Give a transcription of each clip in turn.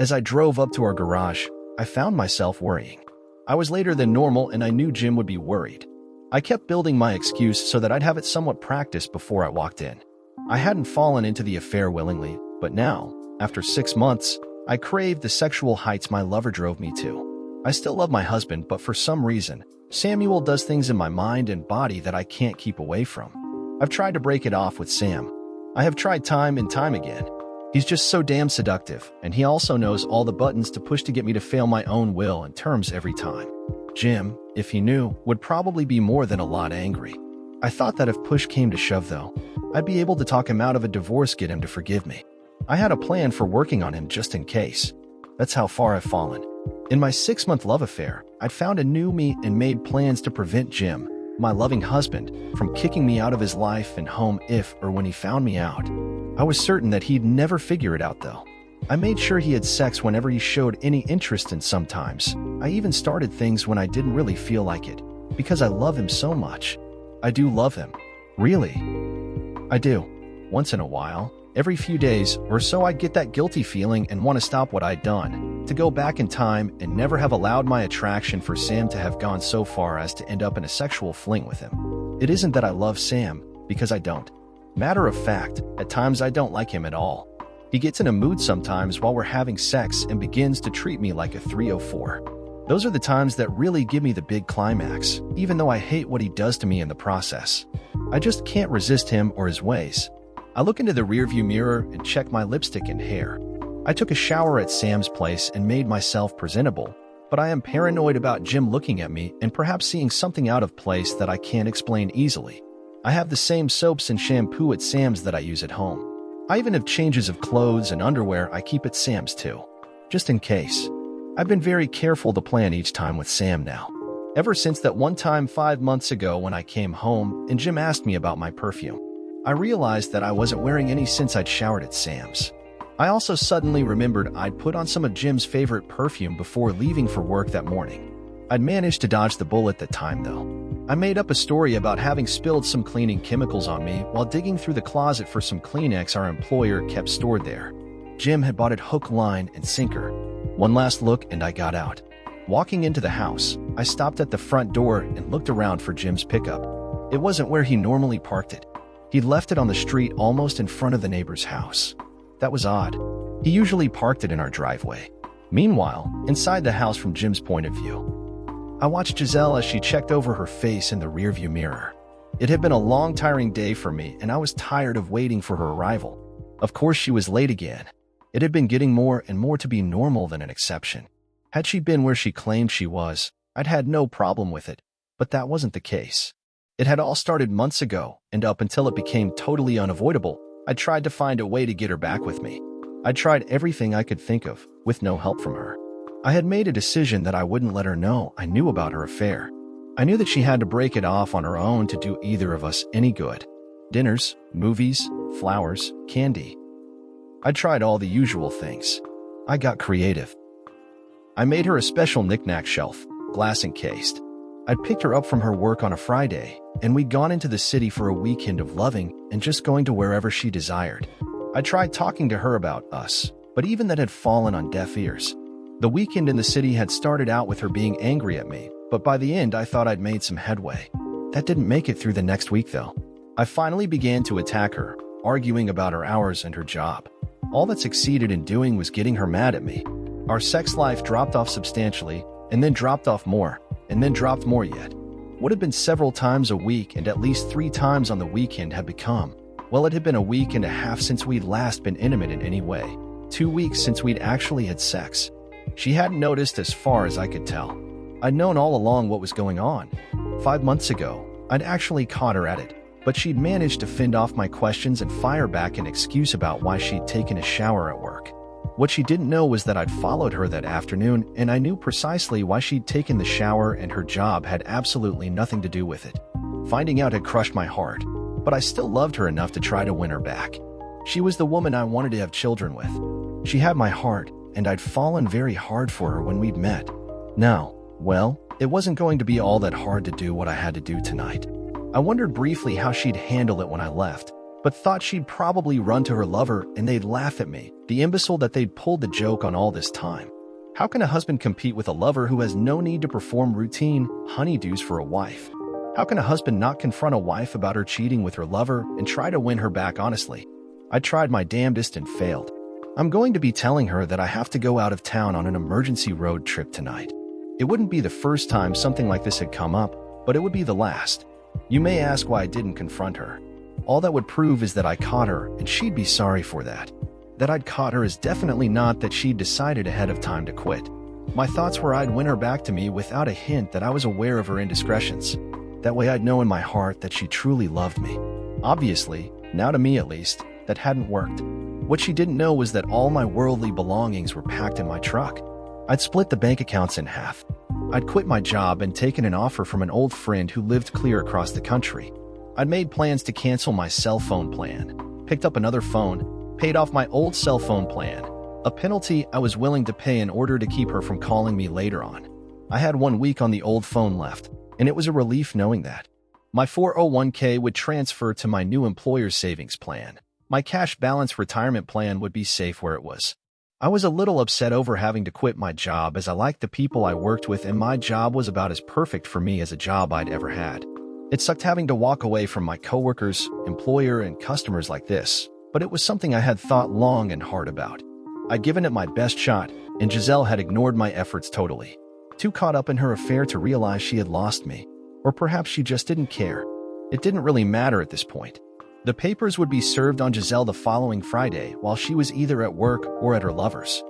As I drove up to our garage, I found myself worrying. I was later than normal and I knew Jim would be worried. I kept building my excuse so that I'd have it somewhat practiced before I walked in. I hadn't fallen into the affair willingly, but now, after 6 months, I craved the sexual heights my lover drove me to. I still love my husband, but for some reason, Samuel does things in my mind and body that I can't keep away from. I've tried to break it off with Sam. I have tried time and time again. He's just so damn seductive, and he also knows all the buttons to push to get me to fail my own will and terms every time. Jim, if he knew, would probably be more than a lot angry. I thought that if push came to shove, though, I'd be able to talk him out of a divorce, get him to forgive me. I had a plan for working on him just in case. That's how far I've fallen. In my 6-month love affair, I'd found a new me and made plans to prevent Jim, my loving husband, from kicking me out of his life and home if or when he found me out. I was certain that he'd never figure it out, though. I made sure he had sex whenever he showed any interest, and sometimes I even started things when I didn't really feel like it, because I love him so much. I do love him. Really. I do. Once in a while, every few days or so, I'd get that guilty feeling and want to stop what I'd done, to go back in time and never have allowed my attraction for Sam to have gone so far as to end up in a sexual fling with him. It isn't that I love Sam, because I don't. Matter of fact, at times I don't like him at all. He gets in a mood sometimes while we're having sex and begins to treat me like a 304. Those are the times that really give me the big climax, even though I hate what he does to me in the process. I just can't resist him or his ways. I look into the rearview mirror and check my lipstick and hair. I took a shower at Sam's place and made myself presentable, but I am paranoid about Jim looking at me and perhaps seeing something out of place that I can't explain easily. I have the same soaps and shampoo at Sam's that I use at home. I even have changes of clothes and underwear I keep at Sam's too, just in case. I've been very careful to plan each time with Sam now. Ever since that one time 5 months ago when I came home and Jim asked me about my perfume, I realized that I wasn't wearing any since I'd showered at Sam's. I also suddenly remembered I'd put on some of Jim's favorite perfume before leaving for work that morning. I'd managed to dodge the bullet that time, though. I made up a story about having spilled some cleaning chemicals on me while digging through the closet for some Kleenex our employer kept stored there. Jim had bought it hook, line, and sinker. One last look and I got out. Walking into the house, I stopped at the front door and looked around for Jim's pickup. It wasn't where he normally parked it. He'd left it on the street almost in front of the neighbor's house. That was odd. He usually parked it in our driveway. Meanwhile, inside the house from Jim's point of view, I watched Giselle as she checked over her face in the rearview mirror. It had been a long, tiring day for me, and I was tired of waiting for her arrival. Of course, she was late again. It had been getting more and more to be normal than an exception. Had she been where she claimed she was, I'd had no problem with it, but that wasn't the case. It had all started months ago, and up until it became totally unavoidable, I tried to find a way to get her back with me. I tried everything I could think of, with no help from her. I had made a decision that I wouldn't let her know I knew about her affair. I knew that she had to break it off on her own to do either of us any good. Dinners, movies, flowers, candy. I tried all the usual things. I got creative. I made her a special knick-knack shelf, glass encased. I'd picked her up from her work on a Friday, and we'd gone into the city for a weekend of loving and just going to wherever she desired. I tried talking to her about us, but even that had fallen on deaf ears. The weekend in the city had started out with her being angry at me, but by the end I thought I'd made some headway. That didn't make it through the next week, though. I finally began to attack her, arguing about her hours and her job. All that succeeded in doing was getting her mad at me. Our sex life dropped off substantially, and then dropped off more, and then dropped more yet. What had been several times a week and at least 3 times on the weekend had become, well, it had been a week and a half since we'd last been intimate in any way. 2 weeks since we'd actually had sex. She hadn't noticed as far as I could tell. I'd known all along what was going on. 5 months ago, I'd actually caught her at it, but she'd managed to fend off my questions and fire back an excuse about why she'd taken a shower at work. What she didn't know was that I'd followed her that afternoon, and I knew precisely why she'd taken the shower, and her job had absolutely nothing to do with it. Finding out had crushed my heart, but I still loved her enough to try to win her back. She was the woman I wanted to have children with. She had my heart, and I'd fallen very hard for her when we'd met. Now, well, it wasn't going to be all that hard to do what I had to do tonight. I wondered briefly how she'd handle it when I left, but thought she'd probably run to her lover and they'd laugh at me, the imbecile that they'd pulled the joke on all this time. How can a husband compete with a lover who has no need to perform routine honeydews for a wife? How can a husband not confront a wife about her cheating with her lover and try to win her back honestly? I tried my damnedest and failed. I'm going to be telling her that I have to go out of town on an emergency road trip tonight. It wouldn't be the first time something like this had come up, but it would be the last. You may ask why I didn't confront her. All that would prove is that I caught her, and she'd be sorry for that. That I'd caught her is definitely not that she'd decided ahead of time to quit. My thoughts were I'd win her back to me without a hint that I was aware of her indiscretions. That way I'd know in my heart that she truly loved me. Obviously, now to me at least, that hadn't worked. What she didn't know was that all my worldly belongings were packed in my truck. I'd split the bank accounts in half. I'd quit my job and taken an offer from an old friend who lived clear across the country. I'd made plans to cancel my cell phone plan, picked up another phone, paid off my old cell phone plan, a penalty I was willing to pay in order to keep her from calling me later on. I had 1 week on the old phone left, and it was a relief knowing that. My 401k would transfer to my new employer's savings plan. My cash balance retirement plan would be safe where it was. I was a little upset over having to quit my job as I liked the people I worked with and my job was about as perfect for me as a job I'd ever had. It sucked having to walk away from my coworkers, employer, and customers like this, but it was something I had thought long and hard about. I'd given it my best shot, and Giselle had ignored my efforts totally. Too caught up in her affair to realize she had lost me. Or perhaps she just didn't care. It didn't really matter at this point. The papers would be served on Giselle the following Friday while she was either at work or at her lover's.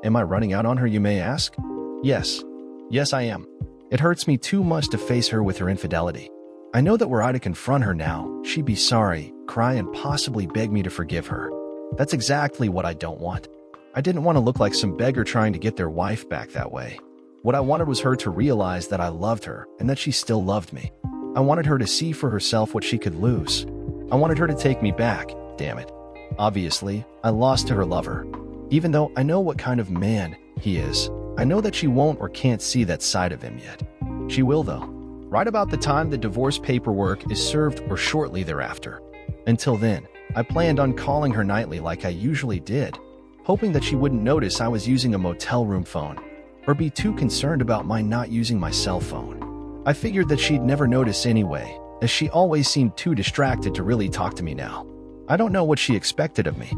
Am I running out on her, you may ask? Yes. Yes, I am. It hurts me too much to face her with her infidelity. I know that were I to confront her now, she'd be sorry, cry, and possibly beg me to forgive her. That's exactly what I don't want. I didn't want to look like some beggar trying to get their wife back that way. What I wanted was her to realize that I loved her and that she still loved me. I wanted her to see for herself what she could lose. I wanted her to take me back, damn it. Obviously, I lost to her lover. Even though I know what kind of man he is, I know that she won't or can't see that side of him yet. She will though, right about the time the divorce paperwork is served or shortly thereafter. Until then, I planned on calling her nightly like I usually did, hoping that she wouldn't notice I was using a motel room phone or be too concerned about my not using my cell phone. I figured that she'd never notice anyway, as she always seemed too distracted to really talk to me now. I don't know what she expected of me.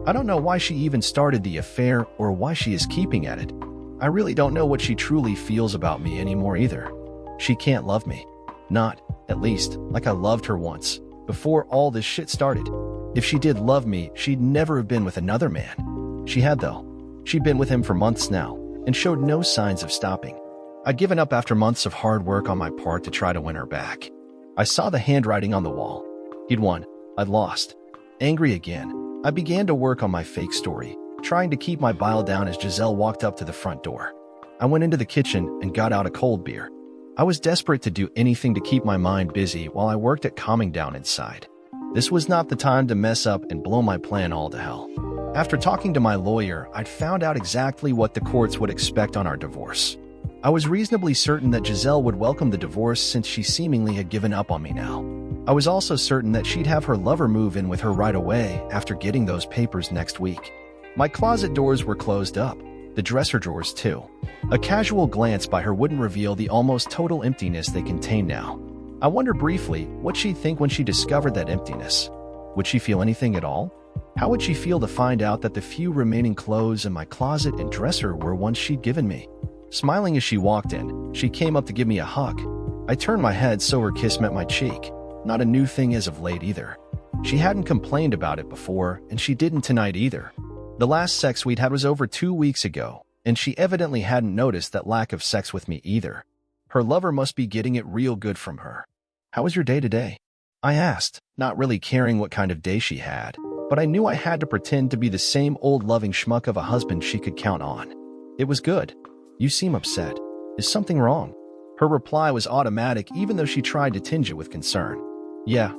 I don't know why she even started the affair or why she is keeping at it. I really don't know what she truly feels about me anymore either. She can't love me. Not, at least, like I loved her once, before all this shit started. If she did love me, she'd never have been with another man. She had though. She'd been with him for months now, and showed no signs of stopping. I'd given up after months of hard work on my part to try to win her back. I saw the handwriting on the wall. He'd won. I'd lost. Angry again, I began to work on my fake story, trying to keep my bile down as Giselle walked up to the front door. I went into the kitchen and got out a cold beer. I was desperate to do anything to keep my mind busy while I worked at calming down inside. This was not the time to mess up and blow my plan all to hell. After talking to my lawyer, I'd found out exactly what the courts would expect on our divorce. I was reasonably certain that Giselle would welcome the divorce since she seemingly had given up on me now. I was also certain that she'd have her lover move in with her right away after getting those papers next week. My closet doors were closed up, the dresser drawers too. A casual glance by her wouldn't reveal the almost total emptiness they contained now. I wondered briefly what she'd think when she discovered that emptiness. Would she feel anything at all? How would she feel to find out that the few remaining clothes in my closet and dresser were ones she'd given me? Smiling as she walked in, she came up to give me a hug. I turned my head so her kiss met my cheek. Not a new thing as of late either. She hadn't complained about it before, and she didn't tonight either. The last sex we'd had was over 2 weeks ago, and she evidently hadn't noticed that lack of sex with me either. Her lover must be getting it real good from her. How was your day today? I asked, not really caring what kind of day she had, but I knew I had to pretend to be the same old loving schmuck of a husband she could count on. It was good. You seem upset. Is something wrong? Her reply was automatic even though she tried to tinge it with concern. Yeah,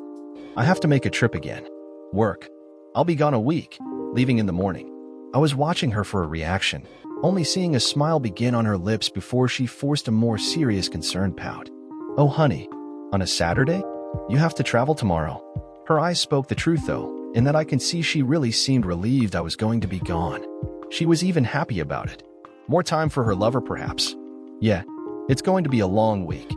I have to make a trip again. Work. I'll be gone a week, leaving in the morning. I was watching her for a reaction, only seeing a smile begin on her lips before she forced a more serious concerned pout. Oh honey, on a Saturday? You have to travel tomorrow. Her eyes spoke the truth though, in that I can see she really seemed relieved I was going to be gone. She was even happy about it. More time for her lover perhaps. Yeah, it's going to be a long week.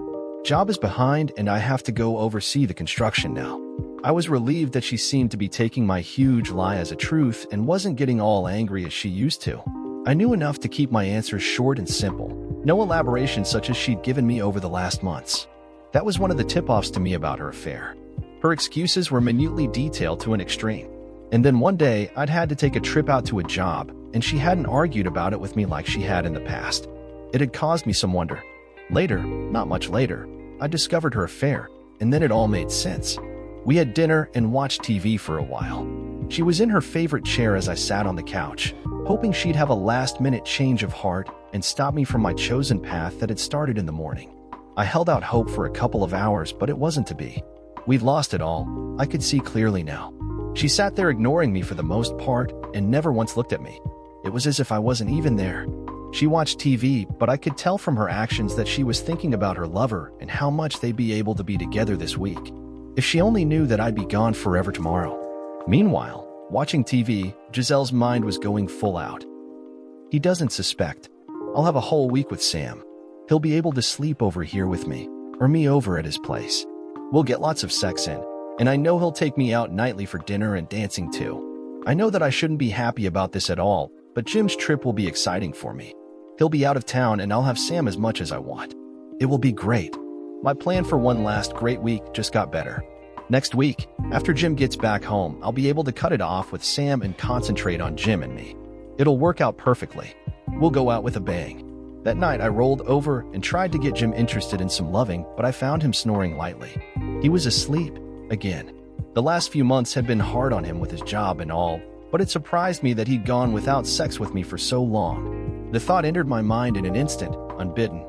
Job is behind and I have to go oversee the construction now. I was relieved that she seemed to be taking my huge lie as a truth and wasn't getting all angry as she used to. I knew enough to keep my answers short and simple. No elaboration such as she'd given me over the last months. That was one of the tip-offs to me about her affair. Her excuses were minutely detailed to an extreme. And then one day, I'd had to take a trip out to a job, and she hadn't argued about it with me like she had in the past. It had caused me some wonder. Later, not much later, I discovered her affair, and then it all made sense. We had dinner and watched TV for a while. She was in her favorite chair as I sat on the couch, hoping she'd have a last-minute change of heart and stop me from my chosen path that had started in the morning. I held out hope for a couple of hours, but it wasn't to be. We'd lost it all. I could see clearly now. She sat there ignoring me for the most part and never once looked at me. It was as if I wasn't even there. She watched TV, but I could tell from her actions that she was thinking about her lover and how much they'd be able to be together this week. If she only knew that I'd be gone forever tomorrow. Meanwhile, watching TV, Giselle's mind was going full out. He doesn't suspect. I'll have a whole week with Sam. He'll be able to sleep over here with me, or me over at his place. We'll get lots of sex in, and I know he'll take me out nightly for dinner and dancing too. I know that I shouldn't be happy about this at all, but Jim's trip will be exciting for me. He'll be out of town and I'll have Sam as much as I want. It will be great. My plan for one last great week just got better. Next week, after Jim gets back home, I'll be able to cut it off with Sam and concentrate on Jim and me. It'll work out perfectly. We'll go out with a bang. That night, I rolled over and tried to get Jim interested in some loving, but I found him snoring lightly. He was asleep, again. The last few months had been hard on him with his job and all, but it surprised me that he'd gone without sex with me for so long. The thought entered my mind in an instant, unbidden.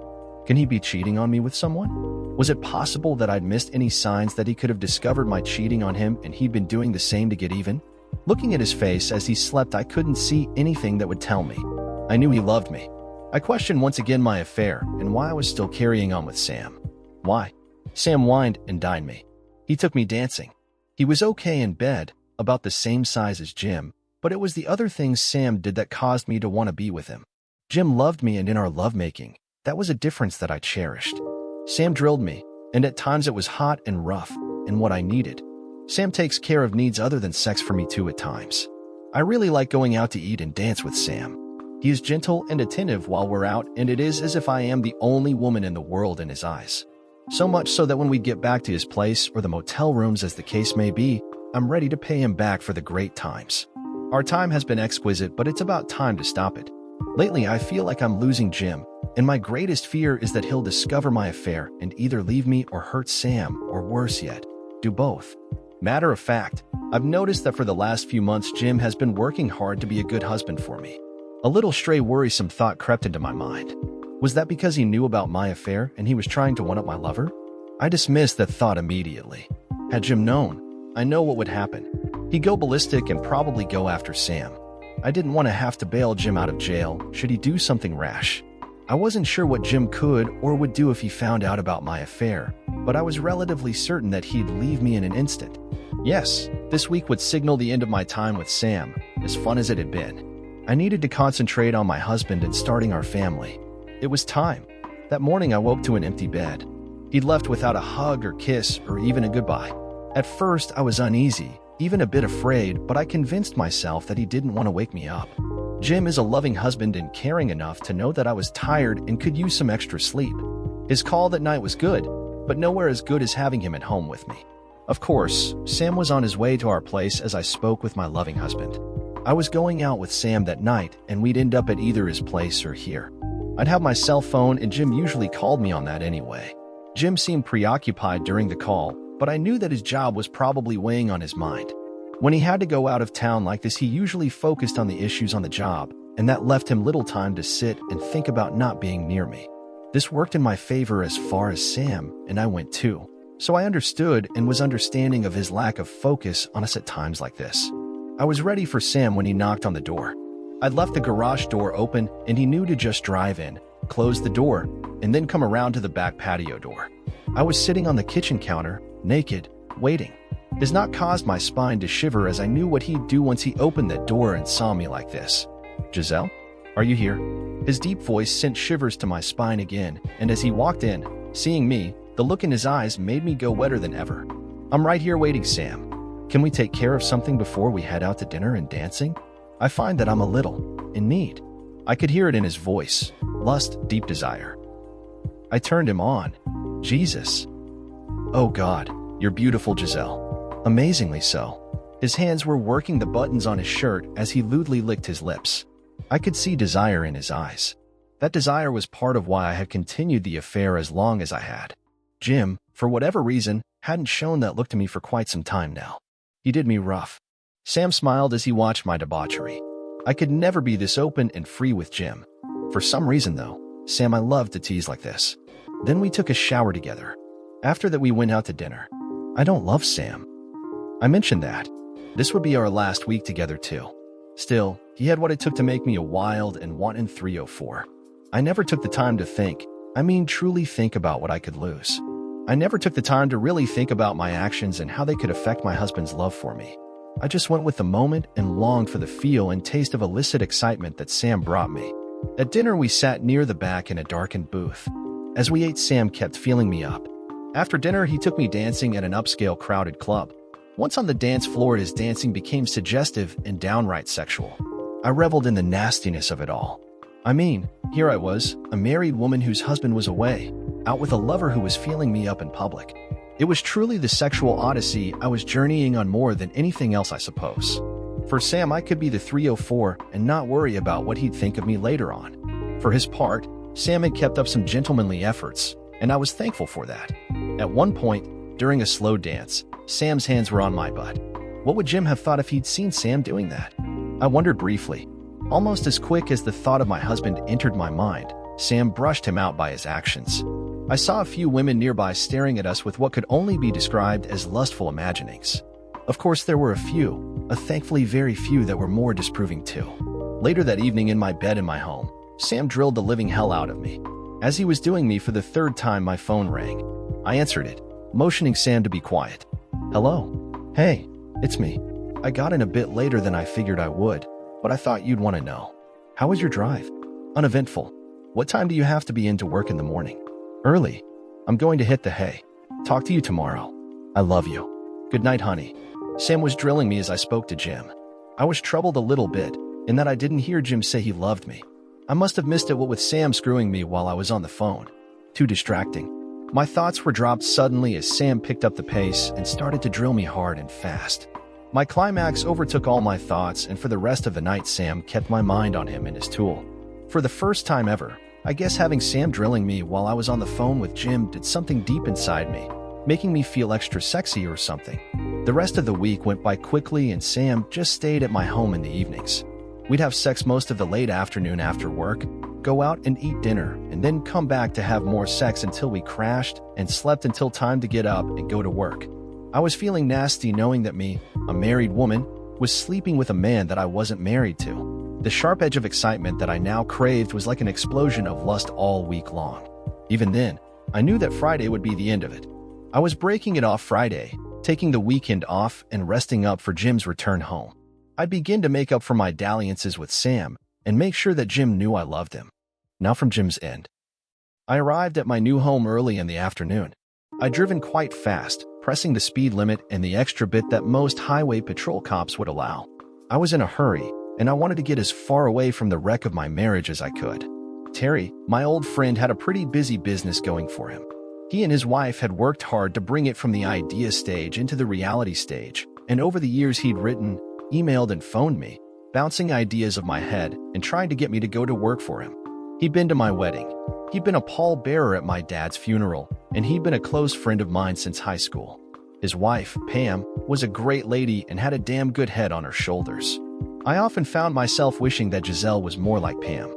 Can he be cheating on me with someone? Was it possible that I'd missed any signs that he could have discovered my cheating on him and he'd been doing the same to get even? Looking at his face as he slept, I couldn't see anything that would tell me. I knew he loved me. I questioned once again my affair and why I was still carrying on with Sam. Why? Sam wined and dined me. He took me dancing. He was okay in bed, about the same size as Jim, but it was the other things Sam did that caused me to want to be with him. Jim loved me, and in our lovemaking, that was a difference that I cherished. Sam drilled me, and at times it was hot and rough, and what I needed. Sam takes care of needs other than sex for me too at times. I really like going out to eat and dance with Sam. He is gentle and attentive while we're out, and it is as if I am the only woman in the world in his eyes. So much so that when we get back to his place or the motel rooms as the case may be, I'm ready to pay him back for the great times. Our time has been exquisite, but it's about time to stop it. Lately, I feel like I'm losing Jim, and my greatest fear is that he'll discover my affair and either leave me or hurt Sam, or worse yet, do both. Matter of fact, I've noticed that for the last few months Jim has been working hard to be a good husband for me. A little stray worrisome thought crept into my mind. Was that because he knew about my affair and he was trying to one-up my lover? I dismissed that thought immediately. Had Jim known, I know what would happen. He'd go ballistic and probably go after Sam. I didn't want to have to bail Jim out of jail should he do something rash. I wasn't sure what Jim could or would do if he found out about my affair, but I was relatively certain that he'd leave me in an instant. Yes, this week would signal the end of my time with Sam, as fun as it had been. I needed to concentrate on my husband and starting our family. It was time. That morning I woke to an empty bed. He'd left without a hug or kiss or even a goodbye. At first I was uneasy, even a bit afraid, but I convinced myself that he didn't want to wake me up. Jim is a loving husband and caring enough to know that I was tired and could use some extra sleep. His call that night was good, but nowhere as good as having him at home with me. Of course, Sam was on his way to our place as I spoke with my loving husband. I was going out with Sam that night, and we'd end up at either his place or here. I'd have my cell phone, and Jim usually called me on that anyway. Jim seemed preoccupied during the call, but I knew that his job was probably weighing on his mind. When he had to go out of town like this, he usually focused on the issues on the job, and that left him little time to sit and think about not being near me. This worked in my favor as far as Sam, and I went too. So I understood and was understanding of his lack of focus on us at times like this. I was ready for Sam when he knocked on the door. I'd left the garage door open, and he knew to just drive in, close the door, and then come around to the back patio door. I was sitting on the kitchen counter, naked, waiting. His knock caused my spine to shiver as I knew what he'd do once he opened that door and saw me like this. "Giselle? Are you here?" His deep voice sent shivers to my spine again, and as he walked in, seeing me, the look in his eyes made me go wetter than ever. "I'm right here waiting, Sam. Can we take care of something before we head out to dinner and dancing? I find that I'm a little in need." I could hear it in his voice. Lust, deep desire. I turned him on. "Jesus. Oh God, you're beautiful, Giselle. Amazingly so." His hands were working the buttons on his shirt as he lewdly licked his lips. I could see desire in his eyes. That desire was part of why I had continued the affair as long as I had. Jim, for whatever reason, hadn't shown that look to me for quite some time now. He did me rough. Sam smiled as he watched my debauchery. I could never be this open and free with Jim. For some reason, though, Sam I loved to tease like this. Then we took a shower together. After that, we went out to dinner. I don't love Sam. I mentioned that. This would be our last week together, too. Still, he had what it took to make me a wild and wanton 304. I never took the time to think, truly think about what I could lose. I never took the time to really think about my actions and how they could affect my husband's love for me. I just went with the moment and longed for the feel and taste of illicit excitement that Sam brought me. At dinner, we sat near the back in a darkened booth. As we ate, Sam kept feeling me up. After dinner, he took me dancing at an upscale crowded club. Once on the dance floor, his dancing became suggestive and downright sexual. I reveled in the nastiness of it all. Here I was, a married woman whose husband was away, out with a lover who was feeling me up in public. It was truly the sexual odyssey I was journeying on more than anything else, I suppose. For Sam, I could be the 304 and not worry about what he'd think of me later on. For his part, Sam had kept up some gentlemanly efforts, and I was thankful for that. At one point, during a slow dance, Sam's hands were on my butt. What would Jim have thought if he'd seen Sam doing that? I wondered briefly. Almost as quick as the thought of my husband entered my mind, Sam brushed him out by his actions. I saw a few women nearby staring at us with what could only be described as lustful imaginings. Of course, there were a thankfully very few that were more disapproving too. Later that evening in my bed in my home, Sam drilled the living hell out of me. As he was doing me for the third time, my phone rang. I answered it, motioning Sam to be quiet. "Hello? Hey, it's me. I got in a bit later than I figured I would, but I thought you'd want to know. How was your drive?" "Uneventful. What time do you have to be in to work in the morning?" "Early. I'm going to hit the hay. Talk to you tomorrow. I love you. Good night, honey." Sam was drilling me as I spoke to Jim. I was troubled a little bit in that I didn't hear Jim say he loved me. I must have missed it, what with Sam screwing me while I was on the phone. Too distracting. My thoughts were dropped suddenly as Sam picked up the pace and started to drill me hard and fast. My climax overtook all my thoughts, and for the rest of the night, Sam kept my mind on him and his tool. For the first time ever, I guess having Sam drilling me while I was on the phone with Jim did something deep inside me, making me feel extra sexy or something. The rest of the week went by quickly, and Sam just stayed at my home in the evenings. We'd have sex most of the late afternoon after work, go out and eat dinner, and then come back to have more sex until we crashed and slept until time to get up and go to work. I was feeling nasty knowing that me, a married woman, was sleeping with a man that I wasn't married to. The sharp edge of excitement that I now craved was like an explosion of lust all week long. Even then, I knew that Friday would be the end of it. I was breaking it off Friday, taking the weekend off and resting up for Jim's return home. I'd begin to make up for my dalliances with Sam and make sure that Jim knew I loved him. Now from Jim's end. I arrived at my new home early in the afternoon. I'd driven quite fast, pressing the speed limit and the extra bit that most highway patrol cops would allow. I was in a hurry, and I wanted to get as far away from the wreck of my marriage as I could. Terry, my old friend, had a pretty busy business going for him. He and his wife had worked hard to bring it from the idea stage into the reality stage, and over the years he'd written, emailed, and phoned me, bouncing ideas of my head and trying to get me to go to work for him. He'd been to my wedding. He'd been a pallbearer at my dad's funeral, and he'd been a close friend of mine since high school. His wife, Pam, was a great lady and had a damn good head on her shoulders. I often found myself wishing that Giselle was more like Pam.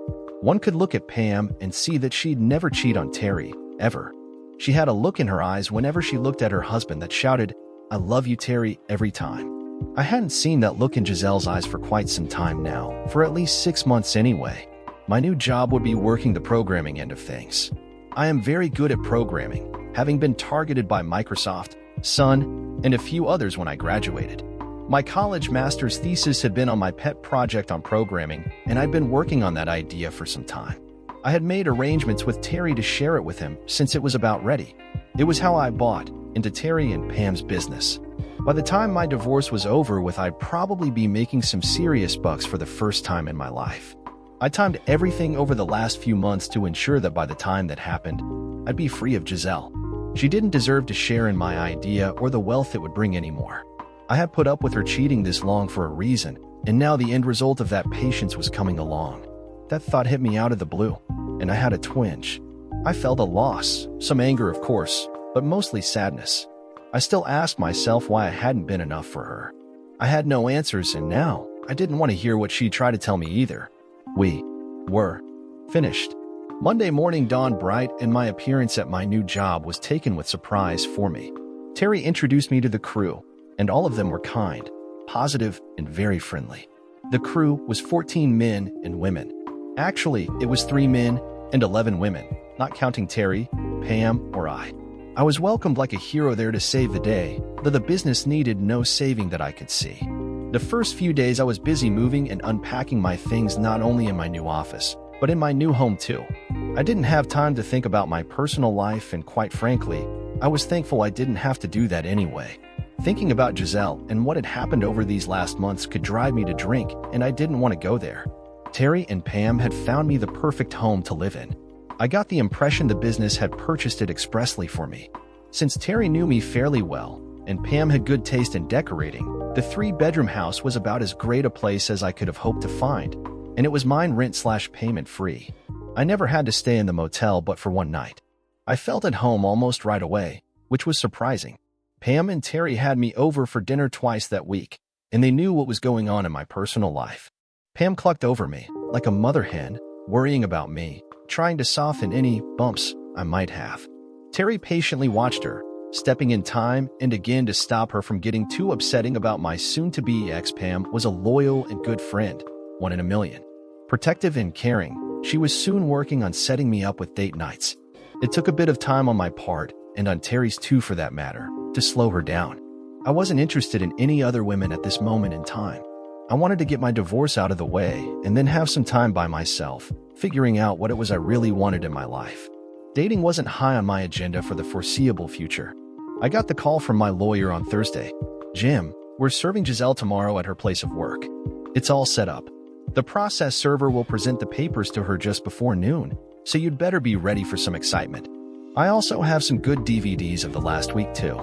One could look at Pam and see that she'd never cheat on Terry, ever. She had a look in her eyes whenever she looked at her husband that shouted, "I love you, Terry," every time. I hadn't seen that look in Giselle's eyes for quite some time now, for at least 6 months anyway. My new job would be working the programming end of things. I am very good at programming, having been targeted by Microsoft, son, and a few others when I graduated. My college master's thesis had been on my pet project on programming, and I'd been working on that idea for some time. I had made arrangements with Terry to share it with him since it was about ready. It was how I bought into Terry and Pam's business. By the time my divorce was over with, I'd probably be making some serious bucks for the first time in my life. I timed everything over the last few months to ensure that by the time that happened, I'd be free of Giselle. She didn't deserve to share in my idea or the wealth it would bring anymore. I had put up with her cheating this long for a reason, and now the end result of that patience was coming along. That thought hit me out of the blue, and I had a twinge. I felt a loss, some anger of course, but mostly sadness. I still asked myself why I hadn't been enough for her. I had no answers, and now I didn't want to hear what she tried to tell me either. We were finished. Monday morning dawned bright, and my appearance at my new job was taken with surprise for me. Terry introduced me to the crew, and all of them were kind, positive, and very friendly. The crew was 14 men and women. Actually, it was 3 men and 11 women, not counting Terry, Pam, or I. I was welcomed like a hero there to save the day, though the business needed no saving that I could see. The first few days I was busy moving and unpacking my things, not only in my new office, but in my new home too. I didn't have time to think about my personal life, and quite frankly, I was thankful I didn't have to do that anyway. Thinking about Giselle and what had happened over these last months could drive me to drink, and I didn't want to go there. Terry and Pam had found me the perfect home to live in. I got the impression the business had purchased it expressly for me. Since Terry knew me fairly well, and Pam had good taste in decorating, the 3-bedroom house was about as great a place as I could have hoped to find, and it was mine rent/payment free. I never had to stay in the motel but for one night. I felt at home almost right away, which was surprising. Pam and Terry had me over for dinner twice that week, and they knew what was going on in my personal life. Pam clucked over me, like a mother hen, worrying about me, trying to soften any bumps I might have. Terry patiently watched her, stepping in time and again to stop her from getting too upsetting about my soon-to-be ex. Pam was a loyal and good friend, 1 in a million. Protective and caring, she was soon working on setting me up with date nights. It took a bit of time on my part, and on Terry's too for that matter, to slow her down. I wasn't interested in any other women at this moment in time. I wanted to get my divorce out of the way and then have some time by myself, figuring out what it was I really wanted in my life. Dating wasn't high on my agenda for the foreseeable future. I got the call from my lawyer on Thursday. "Jim, we're serving Giselle tomorrow at her place of work. It's all set up. The process server will present the papers to her just before noon, so you'd better be ready for some excitement. I also have some good DVDs of the last week too.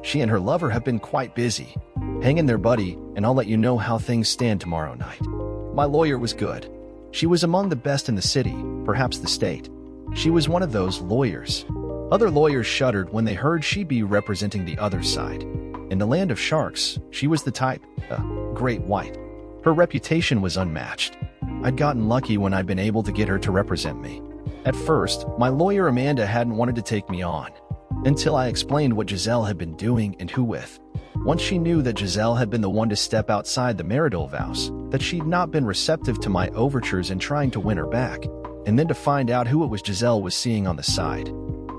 She and her lover have been quite busy. Hang in there, buddy, and I'll let you know how things stand tomorrow night." My lawyer was good. She was among the best in the city, perhaps the state. She was one of those lawyers. Other lawyers shuddered when they heard she'd be representing the other side. In the land of sharks, she was the type, a great white. Her reputation was unmatched. I'd gotten lucky when I'd been able to get her to represent me. At first, my lawyer Amanda hadn't wanted to take me on, until I explained what Giselle had been doing and who with. Once she knew that Giselle had been the one to step outside the marital vows, that she'd not been receptive to my overtures in trying to win her back, and then to find out who it was Giselle was seeing on the side.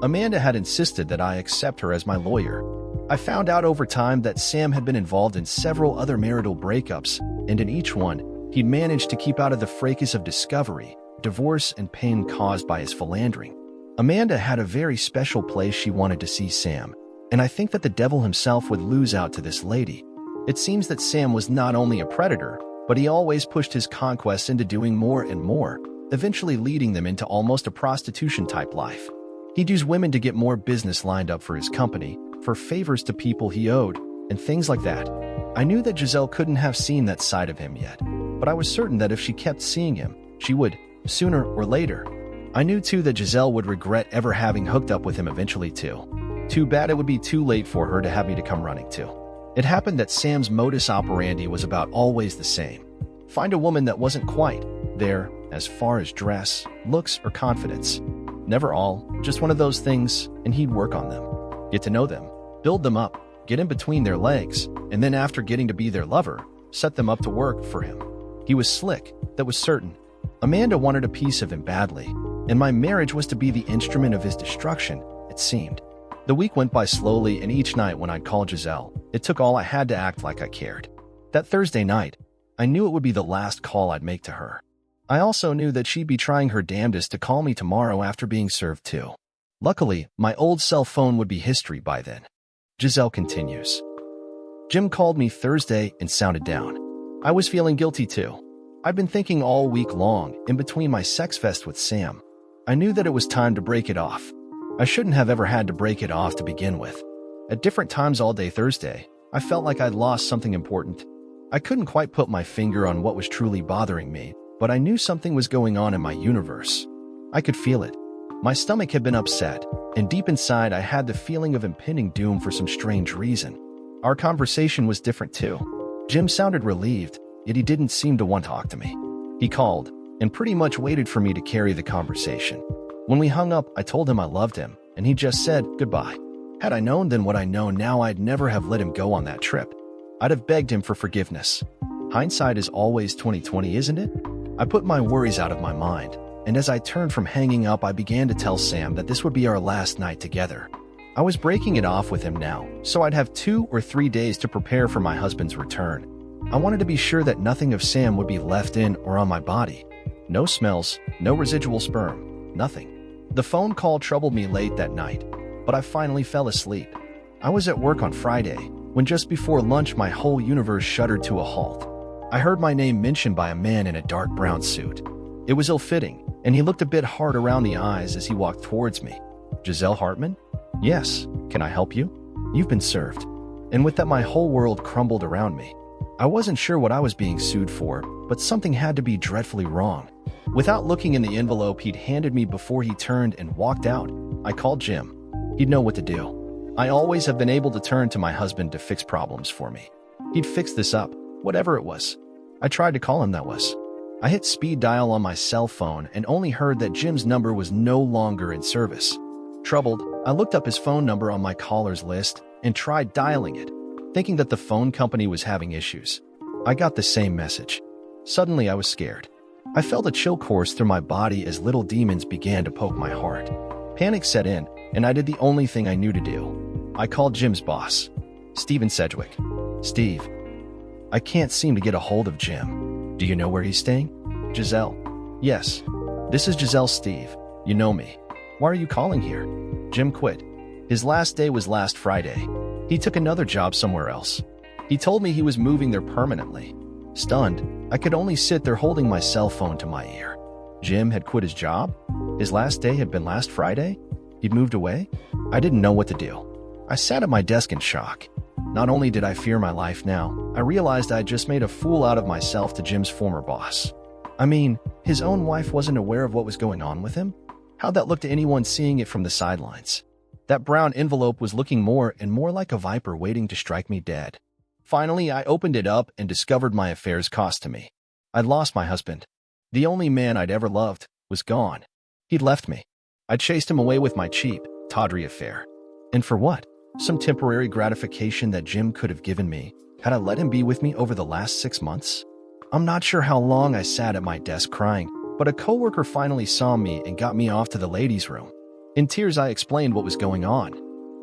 Amanda had insisted that I accept her as my lawyer. I found out over time that Sam had been involved in several other marital breakups, and in each one, he'd managed to keep out of the fracas of discovery, divorce, and pain caused by his philandering. Amanda had a very special place she wanted to see Sam, and I think that the devil himself would lose out to this lady. It seems that Sam was not only a predator, but he always pushed his conquests into doing more and more, eventually leading them into almost a prostitution-type life. He'd use women to get more business lined up for his company, for favors to people he owed, and things like that. I knew that Giselle couldn't have seen that side of him yet, but I was certain that if she kept seeing him, she would, sooner or later. I knew too that Giselle would regret ever having hooked up with him eventually too. Too bad it would be too late for her to have me to come running to. It happened that Sam's modus operandi was about always the same. Find a woman that wasn't quite there as far as dress, looks, or confidence. Never all, just one of those things, and he'd work on them. Get to know them, build them up, get in between their legs, and then after getting to be their lover, set them up to work for him. He was slick, that was certain. Amanda wanted a piece of him badly, and my marriage was to be the instrument of his destruction, it seemed. The week went by slowly, and each night when I'd call Giselle, it took all I had to act like I cared. That Thursday night, I knew it would be the last call I'd make to her. I also knew that she'd be trying her damnedest to call me tomorrow after being served too. Luckily, my old cell phone would be history by then. Giselle continues. Jim called me Thursday and sounded down. I was feeling guilty too. I'd been thinking all week long, in between my sex fest with Sam. I knew that it was time to break it off. I shouldn't have ever had to break it off to begin with. At different times all day Thursday, I felt like I'd lost something important. I couldn't quite put my finger on what was truly bothering me, but I knew something was going on in my universe. I could feel it. My stomach had been upset, and deep inside I had the feeling of impending doom for some strange reason. Our conversation was different too. Jim sounded relieved, yet he didn't seem to want to talk to me. He called, and pretty much waited for me to carry the conversation. When we hung up, I told him I loved him, and he just said goodbye. Had I known then what I know now, I'd never have let him go on that trip. I'd have begged him for forgiveness. Hindsight is always 20/20, isn't it? I put my worries out of my mind, and as I turned from hanging up, I began to tell Sam that this would be our last night together. I was breaking it off with him now, so I'd have 2 or 3 days to prepare for my husband's return. I wanted to be sure that nothing of Sam would be left in or on my body. No smells, no residual sperm, nothing. The phone call troubled me late that night, but I finally fell asleep. I was at work on Friday, when just before lunch my whole universe shuddered to a halt. I heard my name mentioned by a man in a dark brown suit. It was ill-fitting, and he looked a bit hard around the eyes as he walked towards me. Giselle Hartman? Yes, can I help you? You've been served. And with that, my whole world crumbled around me. I wasn't sure what I was being sued for, but something had to be dreadfully wrong. Without looking in the envelope he'd handed me before he turned and walked out, I called Jim. He'd know what to do. I always have been able to turn to my husband to fix problems for me. He'd fix this up, whatever it was. I tried to call him, that was. I hit speed dial on my cell phone and only heard that Jim's number was no longer in service. Troubled, I looked up his phone number on my callers list and tried dialing it, thinking that the phone company was having issues. I got the same message. Suddenly I was scared. I felt a chill course through my body as little demons began to poke my heart. Panic set in, and I did the only thing I knew to do. I called Jim's boss, Steven Sedgwick. Steve, I can't seem to get a hold of Jim. Do you know where he's staying? Giselle. Yes. This is Giselle, Steve. You know me. Why are you calling here? Jim quit. His last day was last Friday. He took another job somewhere else. He told me he was moving there permanently. Stunned, I could only sit there holding my cell phone to my ear. Jim had quit his job? His last day had been last Friday? He'd moved away? I didn't know what to do. I sat at my desk in shock. Not only did I fear my life now, I realized I'd just made a fool out of myself to Jim's former boss. I mean, his own wife wasn't aware of what was going on with him? How'd that look to anyone seeing it from the sidelines? That brown envelope was looking more and more like a viper waiting to strike me dead. Finally, I opened it up and discovered my affairs cost to me. I'd lost my husband. The only man I'd ever loved was gone. He'd left me. I chased him away with my cheap, tawdry affair. And for what? Some temporary gratification that Jim could have given me had I let him be with me over the last 6 months? I'm not sure how long I sat at my desk crying, but a coworker finally saw me and got me off to the ladies' room. In tears, I explained what was going on.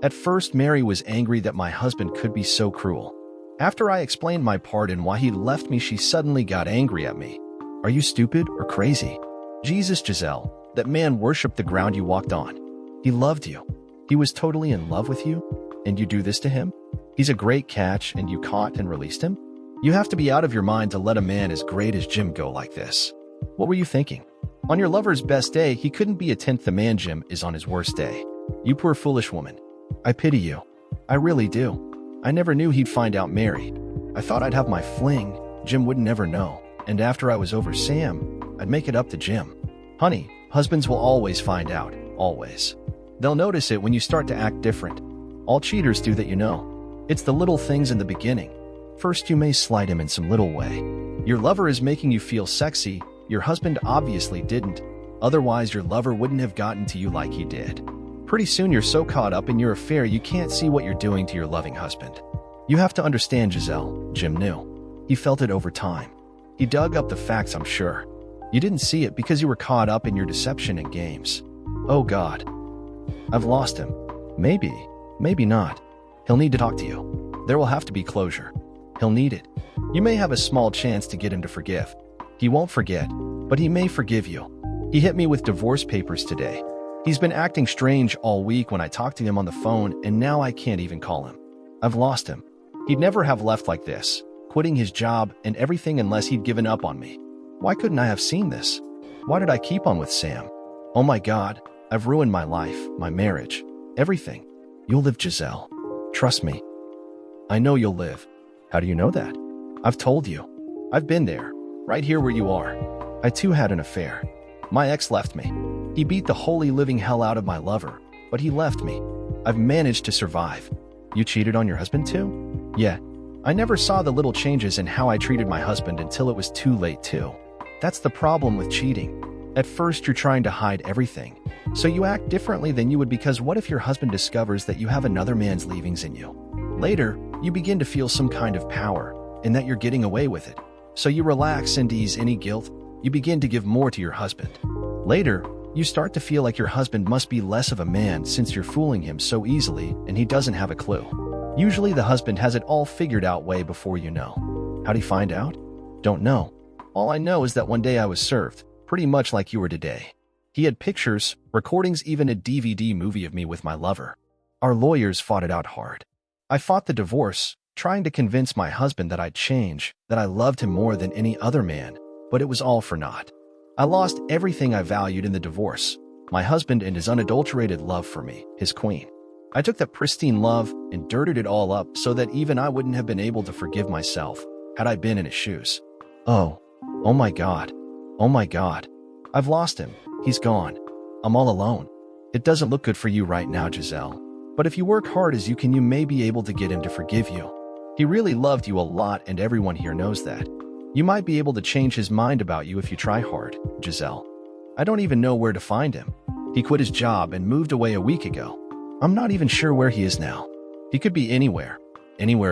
At first, Mary was angry that my husband could be so cruel. After I explained my part and why he left me, she suddenly got angry at me. Are you stupid or crazy? Jesus, Giselle, that man worshipped the ground you walked on. He loved you. He was totally in love with you, and you do this to him? He's a great catch, and you caught and released him? You have to be out of your mind to let a man as great as Jim go like this. What were you thinking? On your lover's best day, he couldn't be a tenth the man Jim is on his worst day. You poor foolish woman. I pity you. I really do. I never knew he'd find out married. I thought I'd have my fling, Jim would never know, and after I was over Sam, I'd make it up to Jim. Honey, husbands will always find out, always. They'll notice it when you start to act different. All cheaters do that, you know. It's the little things in the beginning. First, you may slight him in some little way. Your lover is making you feel sexy. Your husband obviously didn't. Otherwise, your lover wouldn't have gotten to you like he did. Pretty soon, you're so caught up in your affair you can't see what you're doing to your loving husband. You have to understand, Giselle, Jim knew. He felt it over time. He dug up the facts, I'm sure. You didn't see it because you were caught up in your deception and games. Oh God. I've lost him. Maybe, Maybe not. He'll need to talk to you. There will have to be closure. He'll need it. You may have a small chance to get him to forgive. He won't forget, but he may forgive you. He hit me with divorce papers today. He's been acting strange all week when I talked to him on the phone, and now I can't even call him. I've lost him. He'd never have left like this, quitting his job and everything unless he'd given up on me. Why couldn't I have seen this? Why did I keep on with Sam? Oh my God, I've ruined my life, my marriage, everything. You'll live, Giselle. Trust me. I know you'll live. How do you know that? I've told you. I've been there, right here where you are. I too had an affair. My ex left me. He beat the holy living hell out of my lover, but he left me. I've managed to survive. You cheated on your husband too? Yeah. I never saw the little changes in how I treated my husband until it was too late too. That's the problem with cheating. At first, you're trying to hide everything. So you act differently than you would, because what if your husband discovers that you have another man's leavings in you? Later, you begin to feel some kind of power, and that you're getting away with it. So you relax and ease any guilt. You begin to give more to your husband. Later, you start to feel like your husband must be less of a man since you're fooling him so easily and he doesn't have a clue. Usually the husband has it all figured out way before you know. How'd he find out? Don't know. All I know is that one day I was served, pretty much like you were today. He had pictures, recordings, even a DVD movie of me with my lover. Our lawyers fought it out hard. I fought the divorce, trying to convince my husband that I'd change, that I loved him more than any other man, but it was all for naught. I lost everything I valued in the divorce, my husband and his unadulterated love for me, his queen. I took that pristine love and dirtied it all up so that even I wouldn't have been able to forgive myself had I been in his shoes. Oh my God. Oh my God. I've lost him. He's gone. I'm all alone. It doesn't look good for you right now, Giselle. But if you work hard as you can, you may be able to get him to forgive you. He really loved you a lot, and everyone here knows that. You might be able to change his mind about you if you try hard, Giselle. I don't even know where to find him. He quit his job and moved away a week ago. I'm not even sure where he is now. He could be anywhere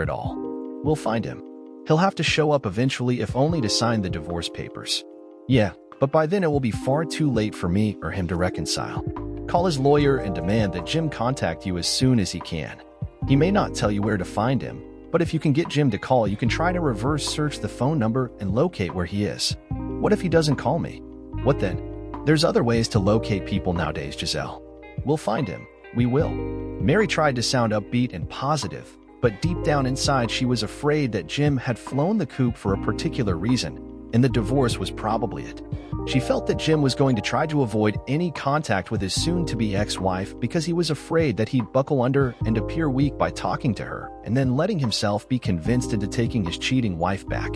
at all. We'll find him. He'll have to show up eventually, if only to sign the divorce papers. Yeah, but by then it will be far too late for me or him to reconcile. Call his lawyer and demand that Jim contact you as soon as he can. He may not tell you where to find him, but if you can get Jim to call, you can try to reverse search the phone number and locate where he is. What if he doesn't call me? What then? There's other ways to locate people nowadays, Giselle. We'll find him. We will. Mary tried to sound upbeat and positive, but deep down inside she was afraid that Jim had flown the coop for a particular reason, and the divorce was probably it. She felt that Jim was going to try to avoid any contact with his soon-to-be ex-wife because he was afraid that he'd buckle under and appear weak by talking to her and then letting himself be convinced into taking his cheating wife back.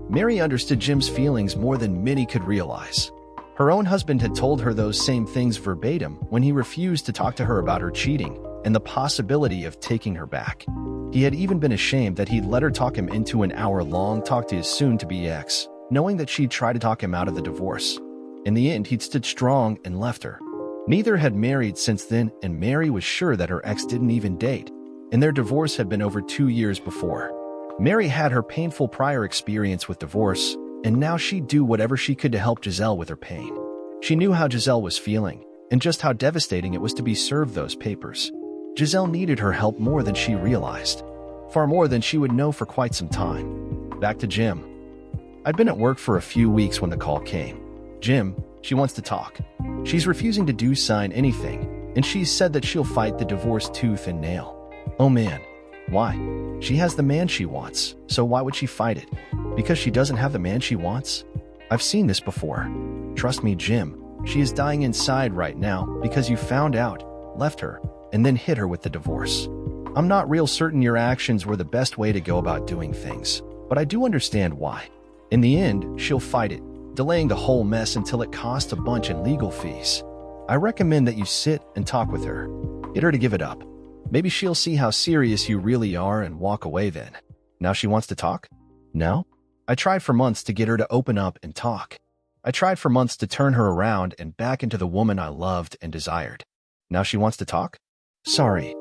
Mary understood Jim's feelings more than many could realize. Her own husband had told her those same things verbatim when he refused to talk to her about her cheating and the possibility of taking her back. He had even been ashamed that he'd let her talk him into an hour-long talk to his soon-to-be ex, knowing that she'd try to talk him out of the divorce. In the end, he'd stood strong and left her. Neither had married since then, and Mary was sure that her ex didn't even date, and their divorce had been over 2 years before. Mary had her painful prior experience with divorce, and now she'd do whatever she could to help Giselle with her pain. She knew how Giselle was feeling, and just how devastating it was to be served those papers. Giselle needed her help more than she realized, far more than she would know for quite some time. Back to Jim. I'd been at work for a few weeks when the call came. Jim, she wants to talk. She's refusing to sign anything, and she's said that she'll fight the divorce tooth and nail. Oh man, why? She has the man she wants, so why would she fight it? Because she doesn't have the man she wants? I've seen this before. Trust me, Jim, she is dying inside right now because you found out, left her, and then hit her with the divorce. I'm not real certain your actions were the best way to go about doing things, but I do understand why. In the end, she'll fight it, delaying the whole mess until it costs a bunch in legal fees. I recommend that you sit and talk with her. Get her to give it up. Maybe she'll see how serious you really are and walk away then. Now she wants to talk? No? I tried for months to get her to open up and talk. I tried for months to turn her around and back into the woman I loved and desired. Now she wants to talk? Sorry.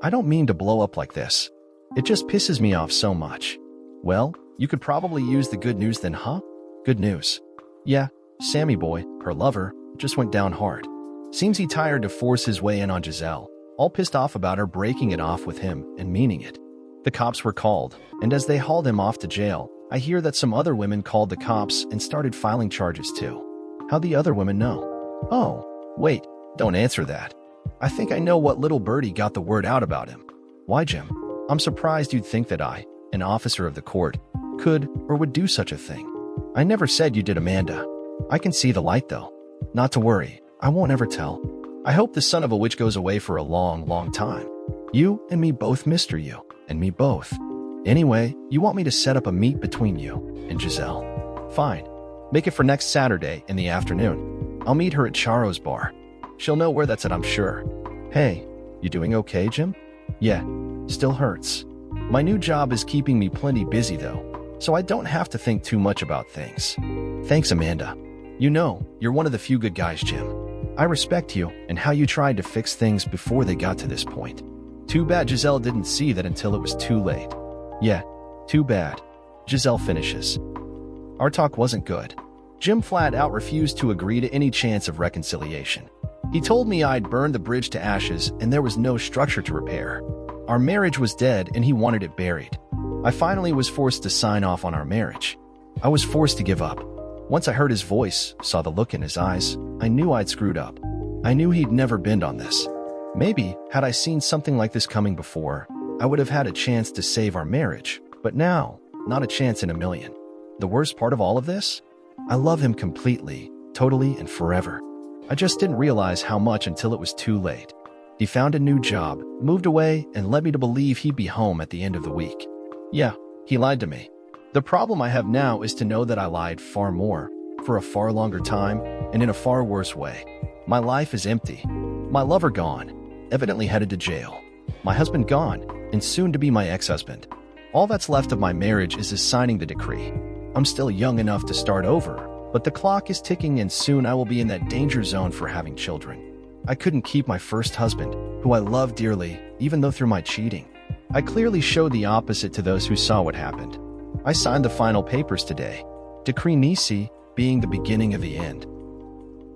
I don't mean to blow up like this. It just pisses me off so much. Well, you could probably use the good news then, huh? Good news. Yeah, Sammy boy, her lover, just went down hard. Seems he tired to force his way in on Giselle. all pissed off about her breaking it off with him and meaning it. The cops were called, and as they hauled him off to jail, I hear that some other women called the cops and started filing charges too. How'd the other women know? Oh, wait, don't answer that. I think I know what little birdie got the word out about him. Why, Jim? I'm surprised you'd think that I, an officer of the court, could or would do such a thing. I never said you did, Amanda. I can see the light, though. Not to worry, I won't ever tell. I hope the son of a witch goes away for a long, long time. You and me both, Mr. You, and me both. Anyway, you want me to set up a meet between you and Giselle? Fine. Make it for next Saturday in the afternoon. I'll meet her at Charo's bar. She'll know where that's at, I'm sure. Hey, you doing okay, Jim? Yeah, still hurts. My new job is keeping me plenty busy, though, so I don't have to think too much about things. Thanks, Amanda. You know, you're one of the few good guys, Jim. I respect you and how you tried to fix things before they got to this point. Too bad Giselle didn't see that until it was too late. Yeah, too bad. Giselle finishes. Our talk wasn't good. Jim flat out refused to agree to any chance of reconciliation. He told me I'd burned the bridge to ashes and there was no structure to repair. Our marriage was dead and he wanted it buried. I finally was forced to sign off on our marriage. I was forced to give up. Once I heard his voice, saw the look in his eyes, I knew I'd screwed up. I knew he'd never bend on this. Maybe, had I seen something like this coming before, I would have had a chance to save our marriage. But now, not a chance in a million. The worst part of all of this? I love him completely, totally, and forever. I just didn't realize how much until it was too late. He found a new job, moved away, and led me to believe he'd be home at the end of the week. Yeah, he lied to me. The problem I have now is to know that I lied far more, for a far longer time, and in a far worse way. My life is empty. My lover gone, evidently headed to jail. My husband gone, and soon to be my ex-husband. All that's left of my marriage is signing the decree. I'm still young enough to start over, but the clock is ticking and soon I will be in that danger zone for having children. I couldn't keep my first husband, who I loved dearly, even though through my cheating. I clearly showed the opposite to those who saw what happened. I signed the final papers today. Decree Nisi being the beginning of the end.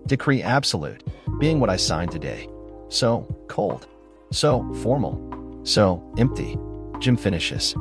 Decree Absolute being what I signed today. So cold. So formal. So empty. Jim finishes.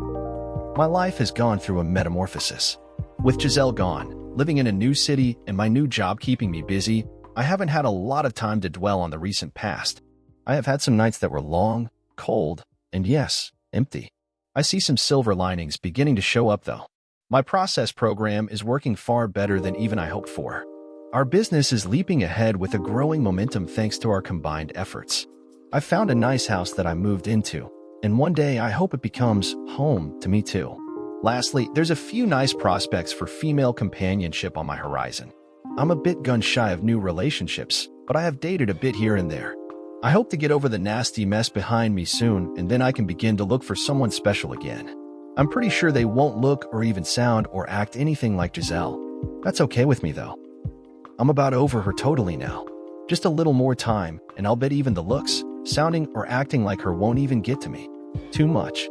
My life has gone through a metamorphosis. With Giselle gone, living in a new city, and my new job keeping me busy, I haven't had a lot of time to dwell on the recent past. I have had some nights that were long, cold, and yes, empty. I see some silver linings beginning to show up, though. My process program is working far better than even I hoped for. Our business is leaping ahead with a growing momentum thanks to our combined efforts. I found a nice house that I moved into, and one day I hope it becomes home to me too. Lastly, there's a few nice prospects for female companionship on my horizon. I'm a bit gun-shy of new relationships, but I have dated a bit here and there. I hope to get over the nasty mess behind me soon, and then I can begin to look for someone special again. I'm pretty sure they won't look or even sound or act anything like Giselle. That's okay with me, though. I'm about over her totally now. Just a little more time, and I'll bet even the looks, sounding, or acting like her won't even get to me. Too much.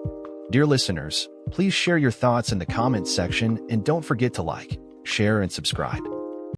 Dear listeners, please share your thoughts in the comments section and don't forget to like, share, and subscribe.